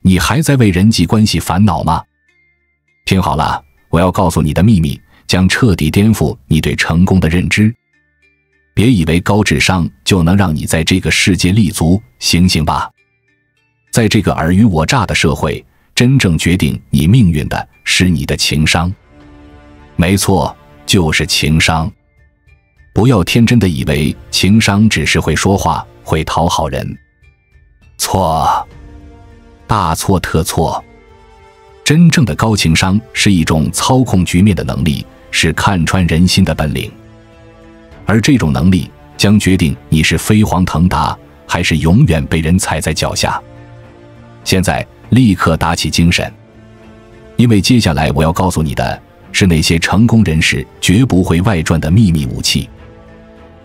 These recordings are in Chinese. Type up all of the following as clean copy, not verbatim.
你还在为人际关系烦恼吗？听好了，我要告诉你的秘密，将彻底颠覆你对成功的认知。别以为高智商就能让你在这个世界立足，醒醒吧！在这个尔虞我诈的社会，真正决定你命运的是你的情商。没错，就是情商。不要天真的以为情商只是会说话，会讨好人。错，大错特错。真正的高情商是一种操控局面的能力，是看穿人心的本领。而这种能力将决定你是飞黄腾达，还是永远被人踩在脚下。现在立刻打起精神，因为接下来我要告诉你的是那些成功人士绝不会外传的秘密武器。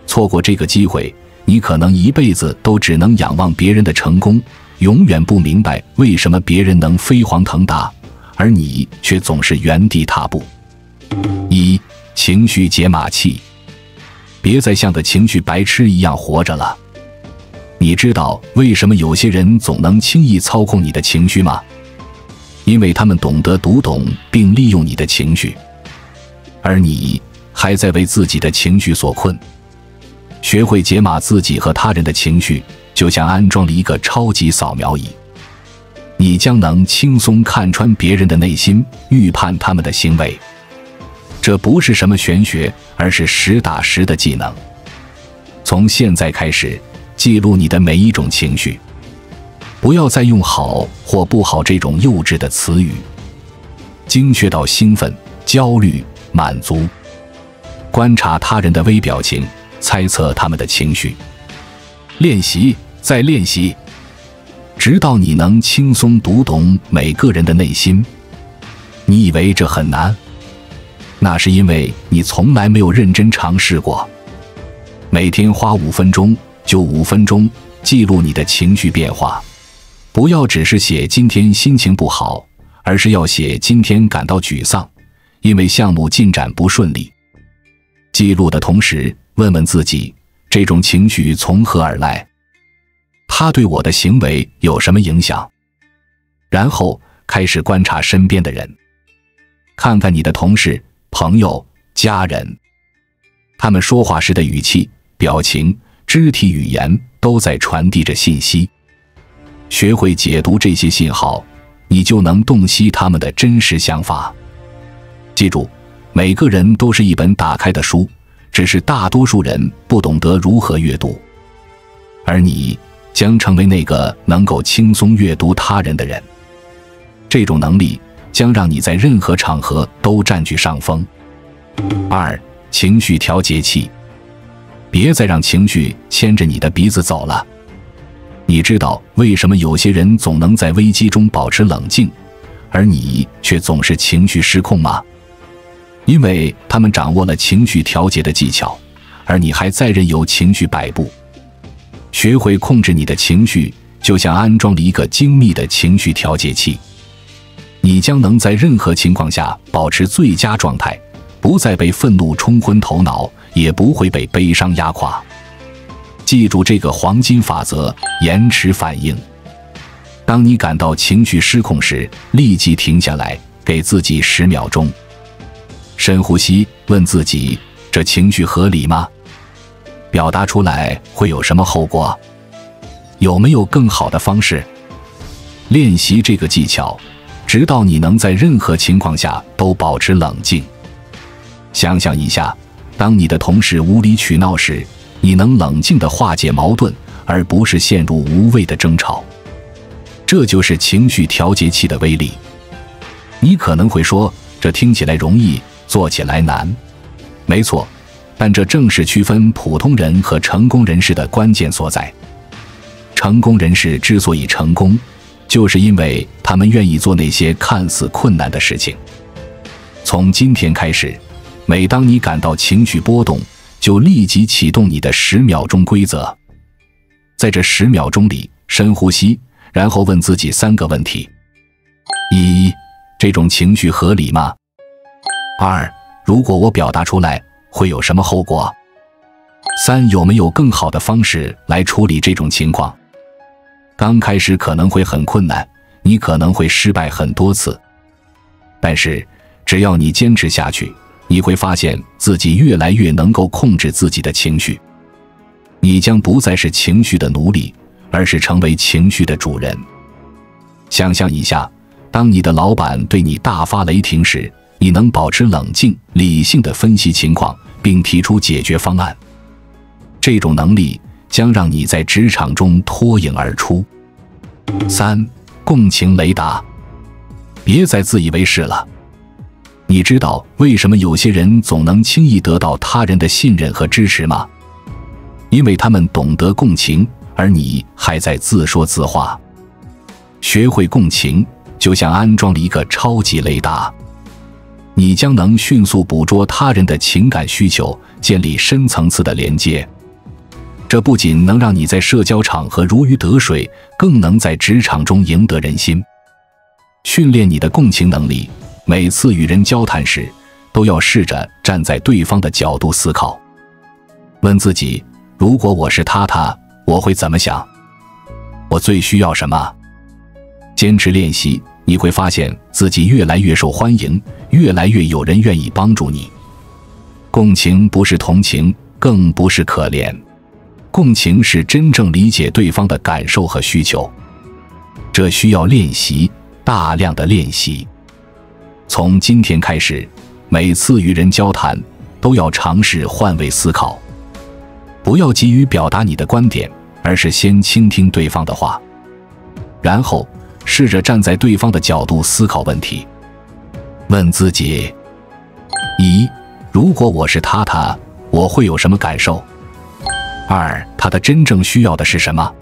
错过这个机会，你可能一辈子都只能仰望别人的成功，永远不明白为什么别人能飞黄腾达，而你却总是原地踏步。一、情绪解码器。别再像个情绪白痴一样活着了。你知道为什么有些人总能轻易操控你的情绪吗？因为他们懂得读懂并利用你的情绪，而你还在为自己的情绪所困。学会解码自己和他人的情绪，就像安装了一个超级扫描仪，你将能轻松看穿别人的内心，预判他们的行为。这不是什么玄学，而是实打实的技能。从现在开始，记录你的每一种情绪，不要再用好或不好这种幼稚的词语，精确到兴奋、焦虑、满足。观察他人的微表情，猜测他们的情绪。练习，再练习，直到你能轻松读懂每个人的内心。你以为这很难？那是因为你从来没有认真尝试过。每天花5分钟，就5分钟，记录你的情绪变化。不要只是写今天心情不好，而是要写今天感到沮丧，因为项目进展不顺利。记录的同时，问问自己，这种情绪从何而来？它对我的行为有什么影响？然后开始观察身边的人，看看你的同事、朋友、家人，他们说话时的语气、表情、肢体语言都在传递着信息。学会解读这些信号，你就能洞悉他们的真实想法。记住，每个人都是一本打开的书，只是大多数人不懂得如何阅读。而你将成为那个能够轻松阅读他人的人。这种能力将让你在任何场合都占据上风。2、情绪调节器。别再让情绪牵着你的鼻子走了。你知道为什么有些人总能在危机中保持冷静，而你却总是情绪失控吗？因为他们掌握了情绪调节的技巧，而你还在任由情绪摆布。学会控制你的情绪，就像安装了一个精密的情绪调节器。你将能在任何情况下保持最佳状态，不再被愤怒冲昏头脑，也不会被悲伤压垮。记住这个黄金法则：延迟反应。当你感到情绪失控时，立即停下来，给自己10秒钟。深呼吸，问自己：这情绪合理吗？表达出来会有什么后果？有没有更好的方式？练习这个技巧，直到你能在任何情况下都保持冷静。想象一下，当你的同事无理取闹时，你能冷静地化解矛盾，而不是陷入无谓的争吵。这就是情绪调节器的威力。你可能会说，这听起来容易，做起来难。没错，但这正是区分普通人和成功人士的关键所在。成功人士之所以成功，就是因为他们愿意做那些看似困难的事情。从今天开始，每当你感到情绪波动，就立即启动你的10秒钟规则。在这10秒钟里，深呼吸，然后问自己3个问题： 1. 这种情绪合理吗？ 2. 如果我表达出来，会有什么后果？ 3. 有没有更好的方式来处理这种情况？刚开始可能会很困难，你可能会失败很多次。但是，只要你坚持下去，你会发现自己越来越能够控制自己的情绪。你将不再是情绪的奴隶，而是成为情绪的主人。想象一下，当你的老板对你大发雷霆时，你能保持冷静、理性地分析情况，并提出解决方案。这种能力将让你在职场中脱颖而出。3. 共情雷达。别再自以为是了。你知道为什么有些人总能轻易得到他人的信任和支持吗？因为他们懂得共情，而你还在自说自话。学会共情，就像安装了一个超级雷达，你将能迅速捕捉他人的情感需求，建立深层次的连接。这不仅能让你在社交场合如鱼得水，更能在职场中赢得人心。训练你的共情能力，每次与人交谈时，都要试着站在对方的角度思考。问自己，如果我是他，我会怎么想？我最需要什么？坚持练习，你会发现自己越来越受欢迎，越来越有人愿意帮助你。共情不是同情，更不是可怜。共情是真正理解对方的感受和需求，这需要练习，大量的练习。从今天开始，每次与人交谈，都要尝试换位思考，不要急于表达你的观点，而是先倾听对方的话，然后试着站在对方的角度思考问题。问自己：1. 如果我是他，我会有什么感受？2. 他的真正需要的是什么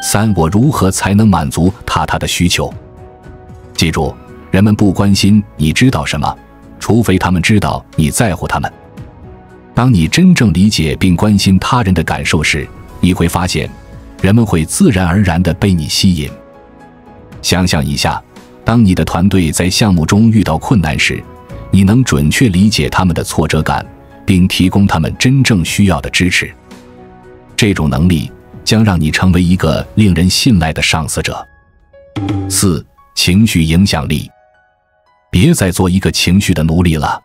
？3. 我如何才能满足他的需求？记住，人们不关心你知道什么，除非他们知道你在乎他们。当你真正理解并关心他人的感受时，你会发现，人们会自然而然地被你吸引。想象一下，当你的团队在项目中遇到困难时，你能准确理解他们的挫折感，并提供他们真正需要的支持。这种能力将让你成为一个令人信赖的上司者。4. 情绪影响力。别再做一个情绪的奴隶了。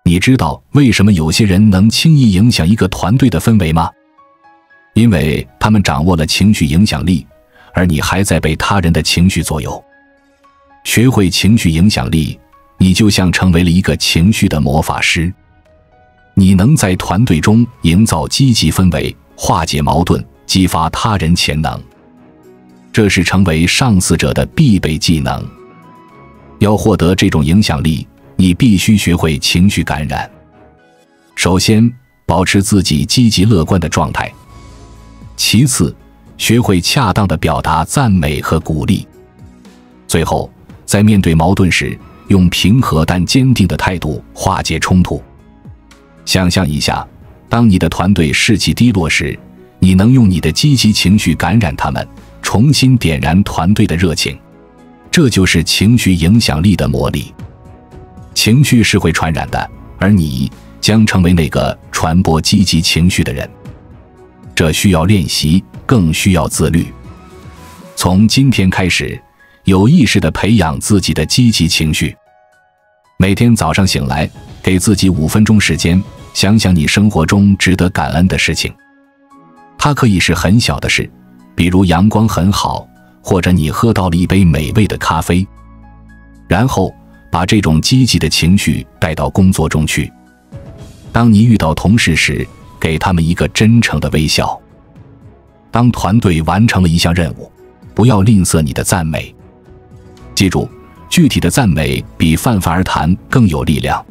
你知道为什么有些人能轻易影响一个团队的氛围吗？因为他们掌握了情绪影响力，而你还在被他人的情绪左右。学会情绪影响力，你就像成为了一个情绪的魔法师。你能在团队中营造积极氛围，化解矛盾，激发他人潜能。这是成为上司者的必备技能。要获得这种影响力，你必须学会情绪感染。首先，保持自己积极乐观的状态。其次，学会恰当地表达赞美和鼓励。最后，在面对矛盾时，用平和但坚定的态度化解冲突。想象一下，当你的团队士气低落时，你能用你的积极情绪感染他们，重新点燃团队的热情。这就是情绪影响力的魔力。情绪是会传染的，而你将成为那个传播积极情绪的人。这需要练习，更需要自律。从今天开始，有意识地培养自己的积极情绪。每天早上醒来，给自己5分钟时间，想想你生活中值得感恩的事情。它可以是很小的事，比如阳光很好，或者你喝到了一杯美味的咖啡。然后把这种积极的情绪带到工作中去。当你遇到同事时，给他们一个真诚的微笑。当团队完成了一项任务，不要吝啬你的赞美。记住，具体的赞美比泛泛而谈更有力量。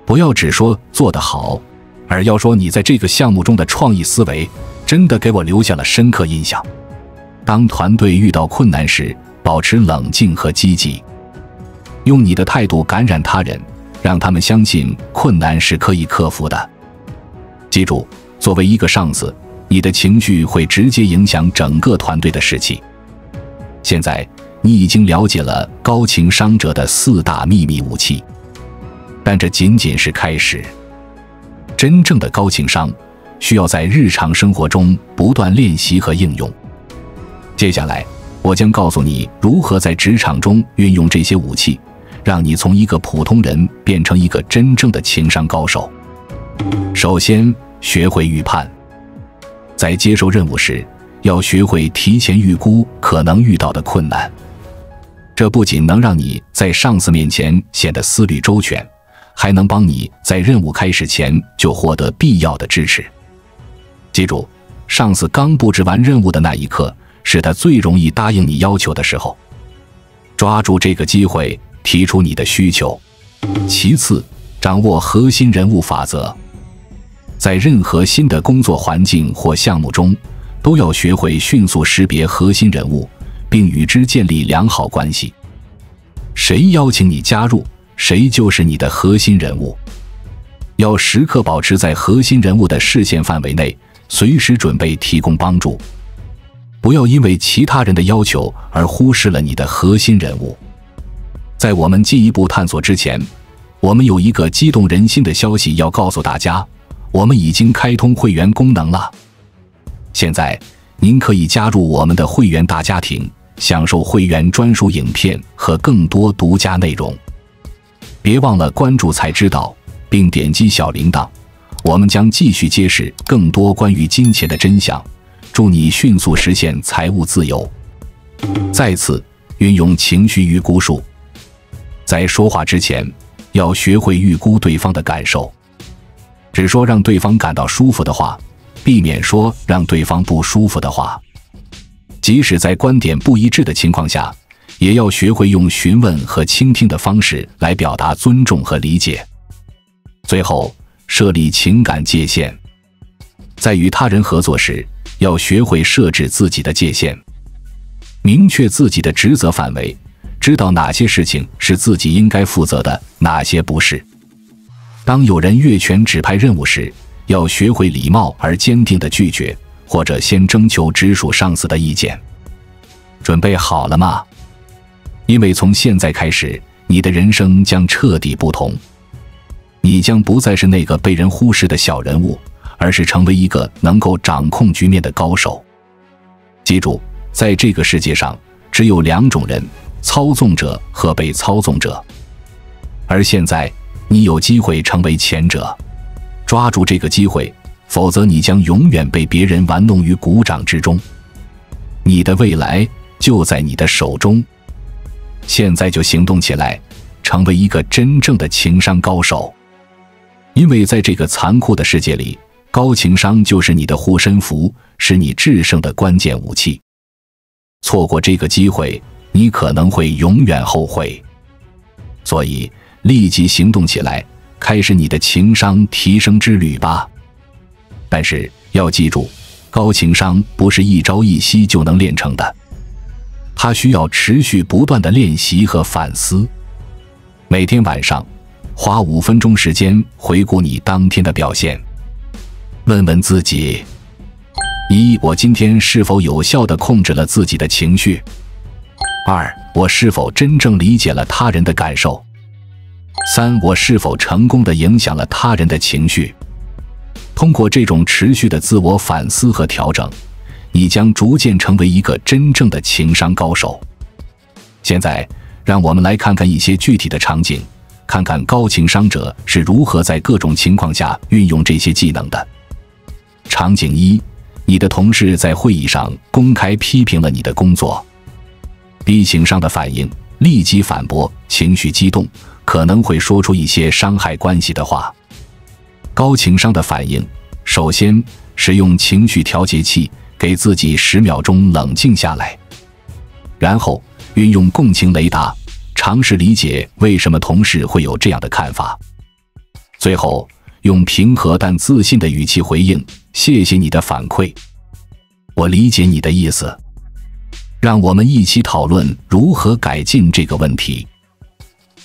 不要只说做得好，而要说你在这个项目中的创意思维真的给我留下了深刻印象。当团队遇到困难时，保持冷静和积极，用你的态度感染他人，让他们相信困难是可以克服的。记住，作为一个上司，你的情绪会直接影响整个团队的士气。现在，你已经了解了高情商者的4大秘密武器，但这仅仅是开始。真正的高情商需要在日常生活中不断练习和应用。接下来，我将告诉你如何在职场中运用这些武器，让你从一个普通人变成一个真正的情商高手。首先，学会预判。在接受任务时，要学会提前预估可能遇到的困难。这不仅能让你在上司面前显得思虑周全，还能帮你在任务开始前就获得必要的支持。记住，上司刚布置完任务的那一刻，是他最容易答应你要求的时候。抓住这个机会，提出你的需求。其次，掌握核心人物法则。在任何新的工作环境或项目中，都要学会迅速识别核心人物，并与之建立良好关系。谁邀请你加入，谁就是你的核心人物。要时刻保持在核心人物的视线范围内，随时准备提供帮助。不要因为其他人的要求而忽视了你的核心人物。在我们进一步探索之前，我们有一个激动人心的消息要告诉大家，我们已经开通会员功能了。现在，您可以加入我们的会员大家庭，享受会员专属影片和更多独家内容。别忘了关注才知道，并点击小铃铛，我们将继续揭示更多关于金钱的真相，祝你迅速实现财务自由。再次，运用情绪预估术。在说话之前，要学会预估对方的感受，只说让对方感到舒服的话，避免说让对方不舒服的话。即使在观点不一致的情况下，也要学会用询问和倾听的方式来表达尊重和理解。最后，设立情感界限。在与他人合作时，要学会设置自己的界限，明确自己的职责范围，知道哪些事情是自己应该负责的，哪些不是。当有人越权指派任务时，要学会礼貌而坚定地拒绝，或者先征求直属上司的意见。准备好了吗？因为从现在开始，你的人生将彻底不同。你将不再是那个被人忽视的小人物，而是成为一个能够掌控局面的高手。记住，在这个世界上，只有两种人，操纵者和被操纵者。而现在，你有机会成为前者。抓住这个机会，否则你将永远被别人玩弄于股掌之中。你的未来就在你的手中。现在就行动起来，成为一个真正的情商高手。因为在这个残酷的世界里，高情商就是你的护身符，是你制胜的关键武器。错过这个机会，你可能会永远后悔。所以，立即行动起来，开始你的情商提升之旅吧。但是要记住，高情商不是一朝一夕就能练成的，它需要持续不断的练习和反思。每天晚上，花5分钟时间回顾你当天的表现，问问自己：1. 我今天是否有效地控制了自己的情绪？ 2. 我是否真正理解了他人的感受？ 3. 我是否成功地影响了他人的情绪？通过这种持续的自我反思和调整，你将逐渐成为一个真正的情商高手。现在，让我们来看看一些具体的场景，看看高情商者是如何在各种情况下运用这些技能的。场景1，你的同事在会议上公开批评了你的工作。低情商的反应，立即反驳，情绪激动，可能会说出一些伤害关系的话。高情商的反应，首先使用情绪调节器，给自己10秒钟冷静下来，然后运用共情雷达，尝试理解为什么同事会有这样的看法。最后，用平和但自信的语气回应：谢谢你的反馈，我理解你的意思。让我们一起讨论如何改进这个问题。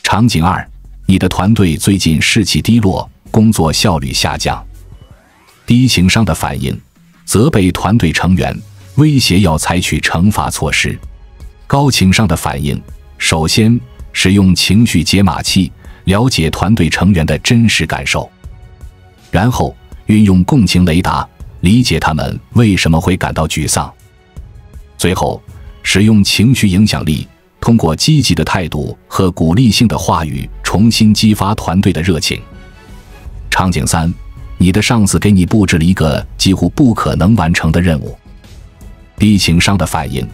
场景2，你的团队最近士气低落，工作效率下降。低情商的反应，责备团队成员，威胁要采取惩罚措施。高情商的反应，首先使用情绪解码器，了解团队成员的真实感受，然后运用共情雷达，理解他们为什么会感到沮丧。最后，使用情绪影响力，通过积极的态度和鼓励性的话语重新激发团队的热情。场景3，你的上司给你布置了一个几乎不可能完成的任务。低情商的反应，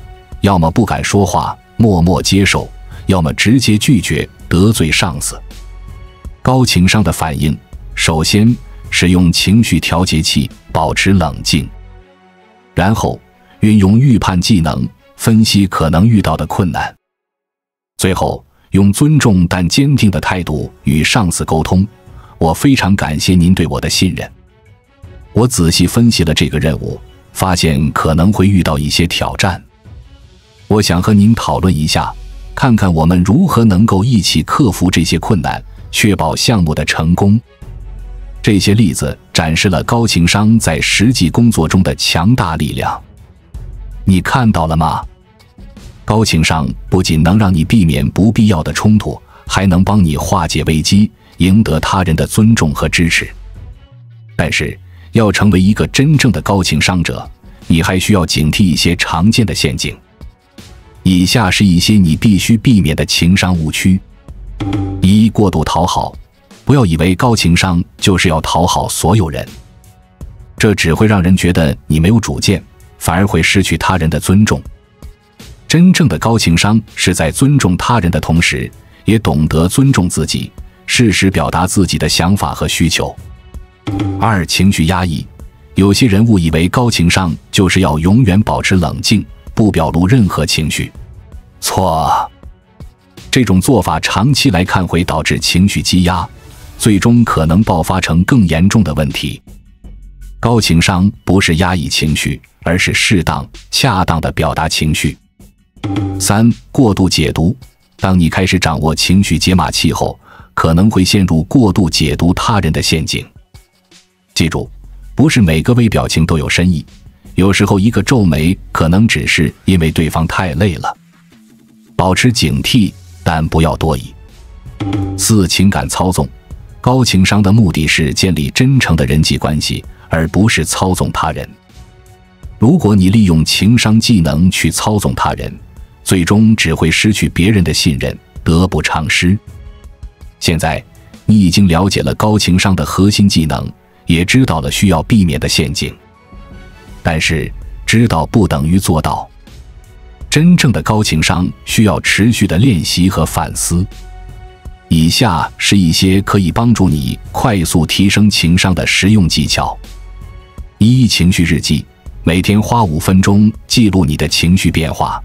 要么不敢说话，默默接受，要么直接拒绝，得罪上司。高情商的反应，首先使用情绪调节器，保持冷静，然后运用预判技能，分析可能遇到的困难，最后用尊重但坚定的态度与上司沟通。我非常感谢您对我的信任。我仔细分析了这个任务，发现可能会遇到一些挑战。我想和您讨论一下，看看我们如何能够一起克服这些困难，确保项目的成功。这些例子展示了高情商在实际工作中的强大力量。你看到了吗？高情商不仅能让你避免不必要的冲突，还能帮你化解危机，赢得他人的尊重和支持。但是，要成为一个真正的高情商者，你还需要警惕一些常见的陷阱。以下是一些你必须避免的情商误区。1、过度讨好。不要以为高情商就是要讨好所有人，这只会让人觉得你没有主见，反而会失去他人的尊重。真正的高情商是在尊重他人的同时，也懂得尊重自己，适时表达自己的想法和需求。2、情绪压抑。有些人误以为高情商就是要永远保持冷静，不表露任何情绪。错，这种做法长期来看会导致情绪积压，最终可能爆发成更严重的问题。高情商不是压抑情绪，而是适当、恰当地表达情绪。3、过度解读。当你开始掌握情绪解码器后，可能会陷入过度解读他人的陷阱。记住，不是每个微表情都有深意，有时候一个皱眉可能只是因为对方太累了。保持警惕，但不要多疑。4、情感操纵。高情商的目的是建立真诚的人际关系，而不是操纵他人。如果你利用情商技能去操纵他人，最终只会失去别人的信任，得不偿失。现在，你已经了解了高情商的核心技能，也知道了需要避免的陷阱。但是，知道不等于做到。真正的高情商需要持续的练习和反思。以下是一些可以帮助你快速提升情商的实用技巧。1、情绪日记。每天花5分钟记录你的情绪变化。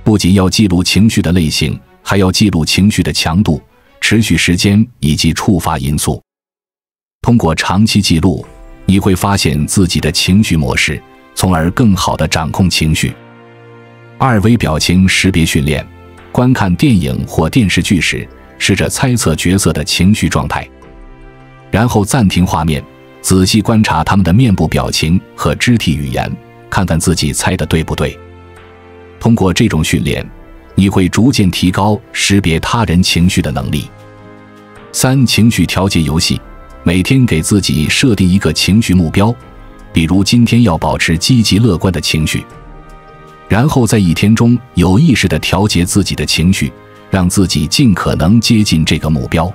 不仅要记录情绪的类型，还要记录情绪的强度、持续时间以及触发因素。通过长期记录，你会发现自己的情绪模式，从而更好地掌控情绪。2、微表情识别训练。观看电影或电视剧时，试着猜测角色的情绪状态，然后暂停画面，仔细观察他们的面部表情和肢体语言，看看自己猜的对不对。通过这种训练，你会逐渐提高识别他人情绪的能力。3、情绪调节游戏。每天给自己设定一个情绪目标，比如今天要保持积极乐观的情绪，然后在一天中有意识地调节自己的情绪，让自己尽可能接近这个目标。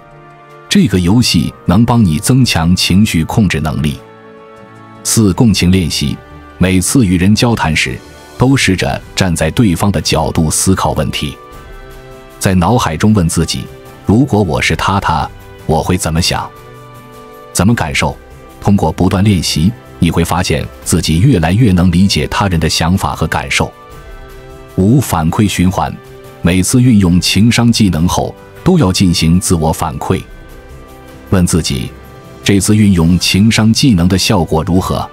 这个游戏能帮你增强情绪控制能力。4、共情练习。每次与人交谈时，都试着站在对方的角度思考问题，在脑海中问自己，如果我是他，我会怎么想，怎么感受。通过不断练习，你会发现自己越来越能理解他人的想法和感受。5、反馈循环。每次运用情商技能后，都要进行自我反馈，问自己，这次运用情商技能的效果如何？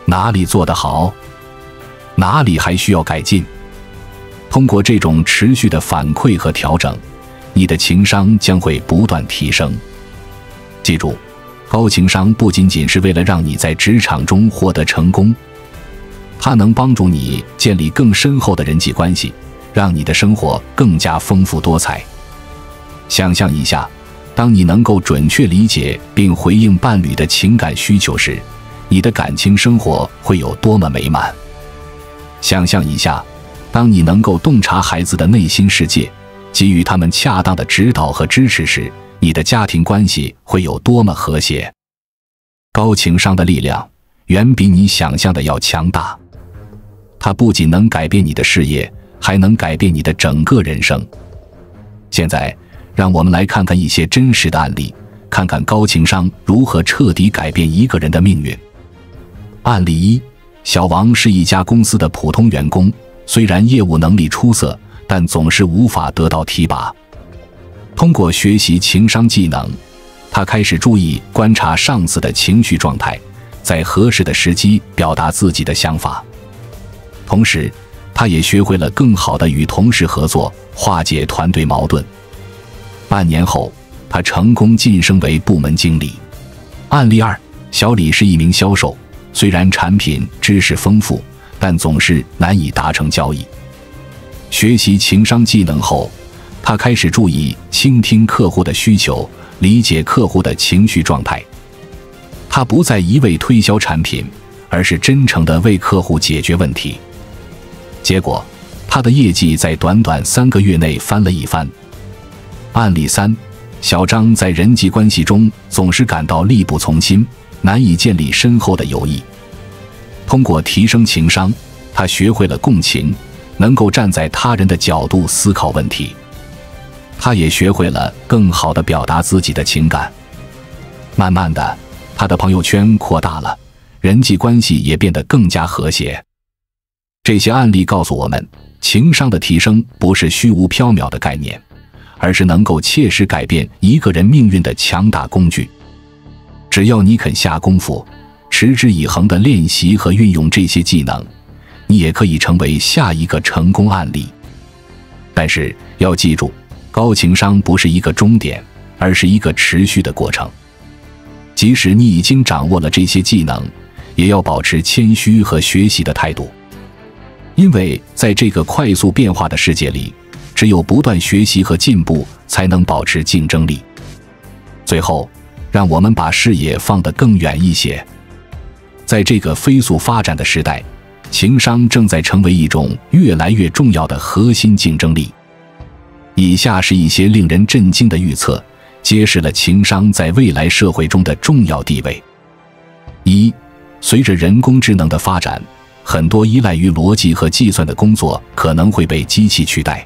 哪里做得好？哪里还需要改进？通过这种持续的反馈和调整，你的情商将会不断提升。记住，高情商不仅仅是为了让你在职场中获得成功，它能帮助你建立更深厚的人际关系，让你的生活更加丰富多彩。想象一下，当你能够准确理解并回应伴侣的情感需求时，你的感情生活会有多么美满。想象一下，当你能够洞察孩子的内心世界，给予他们恰当的指导和支持时，你的家庭关系会有多么和谐。高情商的力量远比你想象的要强大，它不仅能改变你的事业，还能改变你的整个人生。现在，让我们来看看一些真实的案例，看看高情商如何彻底改变一个人的命运。案例一：小王是一家公司的普通员工，虽然业务能力出色，但总是无法得到提拔。通过学习情商技能，他开始注意观察上司的情绪状态，在合适的时机表达自己的想法。同时，他也学会了更好地与同事合作，化解团队矛盾。半年后，他成功晋升为部门经理。案例二：小李是一名销售，虽然产品知识丰富，但总是难以达成交易。学习情商技能后，他开始注意倾听客户的需求，理解客户的情绪状态。他不再一味推销产品，而是真诚地为客户解决问题。结果，他的业绩在短短3个月内翻了一番。案例三：小张在人际关系中总是感到力不从心，难以建立深厚的友谊。通过提升情商，他学会了共情，能够站在他人的角度思考问题。他也学会了更好地表达自己的情感。慢慢的，他的朋友圈扩大了，人际关系也变得更加和谐。这些案例告诉我们，情商的提升不是虚无缥缈的概念，而是能够切实改变一个人命运的强大工具。只要你肯下功夫，持之以恒地练习和运用这些技能，你也可以成为下一个成功案例。但是要记住，高情商不是一个终点，而是一个持续的过程。即使你已经掌握了这些技能，也要保持谦虚和学习的态度。因为在这个快速变化的世界里，只有不断学习和进步，才能保持竞争力。最后，让我们把视野放得更远一些。在这个飞速发展的时代，情商正在成为一种越来越重要的核心竞争力。以下是一些令人震惊的预测，揭示了情商在未来社会中的重要地位。一、随着人工智能的发展，很多依赖于逻辑和计算的工作可能会被机器取代，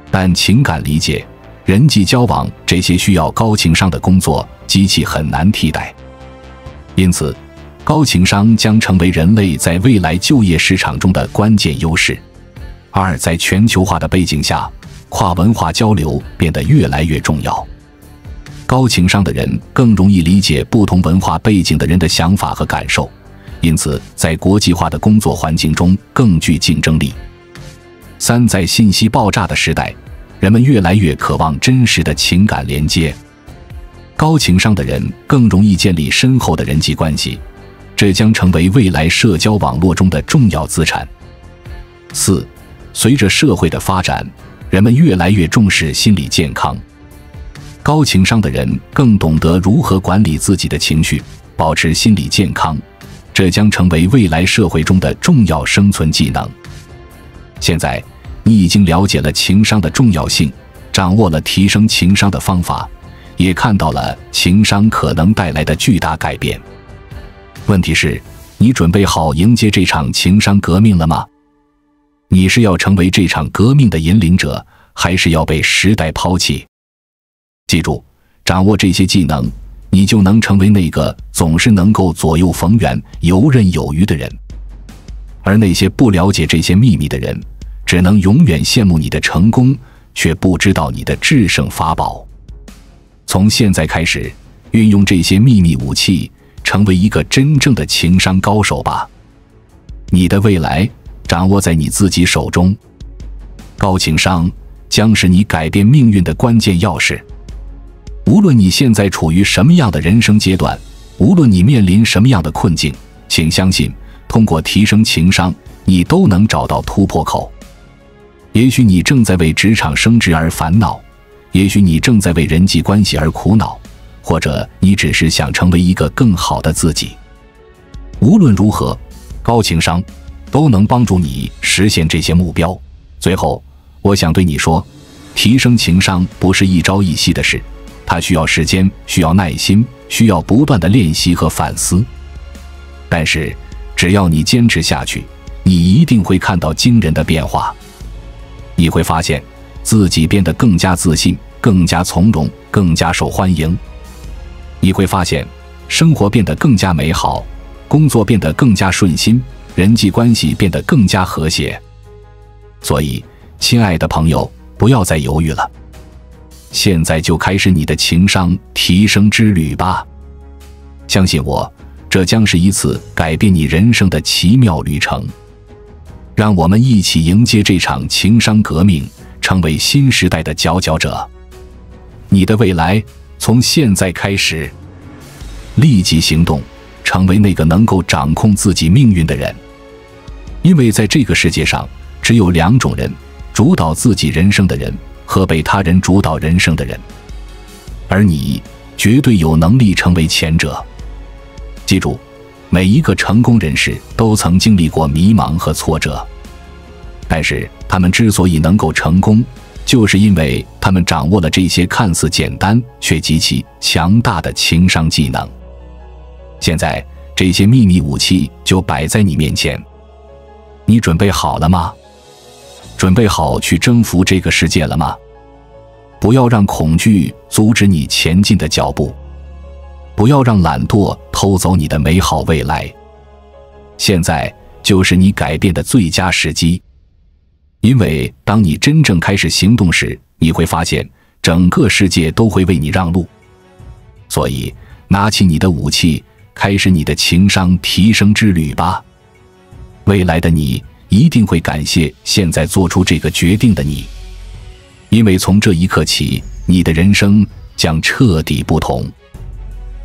但情感理解、人际交往这些需要高情商的工作，机器很难替代。因此，高情商将成为人类在未来就业市场中的关键优势。二、在全球化的背景下，跨文化交流变得越来越重要。高情商的人更容易理解不同文化背景的人的想法和感受，因此在国际化的工作环境中更具竞争力。三、在信息爆炸的时代，人们越来越渴望真实的情感连接。高情商的人更容易建立深厚的人际关系，这将成为未来社交网络中的重要资产。四、随着社会的发展，人们越来越重视心理健康。高情商的人更懂得如何管理自己的情绪，保持心理健康，这将成为未来社会中的重要生存技能。现在，你已经了解了情商的重要性，掌握了提升情商的方法，也看到了情商可能带来的巨大改变。问题是，你准备好迎接这场情商革命了吗？你是要成为这场革命的引领者，还是要被时代抛弃？记住，掌握这些技能，你就能成为那个总是能够左右逢源、游刃有余的人。而那些不了解这些秘密的人，只能永远羡慕你的成功，却不知道你的制胜法宝。从现在开始，运用这些秘密武器，成为一个真正的情商高手吧。你的未来掌握在你自己手中，高情商将是你改变命运的关键钥匙。无论你现在处于什么样的人生阶段，无论你面临什么样的困境，请相信，通过提升情商，你都能找到突破口。也许你正在为职场升职而烦恼，也许你正在为人际关系而苦恼，或者你只是想成为一个更好的自己。无论如何，高情商都能帮助你实现这些目标。最后，我想对你说，提升情商不是一朝一夕的事，它需要时间，需要耐心，需要不断的练习和反思。但是，只要你坚持下去，你一定会看到惊人的变化。你会发现自己变得更加自信，更加从容，更加受欢迎。你会发现生活变得更加美好，工作变得更加顺心，人际关系变得更加和谐。所以，亲爱的朋友，不要再犹豫了，现在就开始你的情商提升之旅吧。相信我，这将是一次改变你人生的奇妙旅程。让我们一起迎接这场情商革命，成为新时代的佼佼者。你的未来从现在开始，立即行动，成为那个能够掌控自己命运的人。因为在这个世界上，只有两种人：主导自己人生的人和被他人主导人生的人。而你绝对有能力成为前者。记住，每一个成功人士都曾经历过迷茫和挫折，但是他们之所以能够成功，就是因为他们掌握了这些看似简单却极其强大的情商技能。现在，这些秘密武器就摆在你面前，你准备好了吗？准备好去征服这个世界了吗？不要让恐惧阻止你前进的脚步，不要让懒惰偷走你的美好未来。现在就是你改变的最佳时机，因为当你真正开始行动时，你会发现整个世界都会为你让路。所以，拿起你的武器，开始你的情商提升之旅吧。未来的你一定会感谢现在做出这个决定的你，因为从这一刻起，你的人生将彻底不同。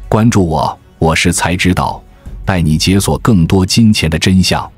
关注我，我是才知道，带你解锁更多金钱的真相。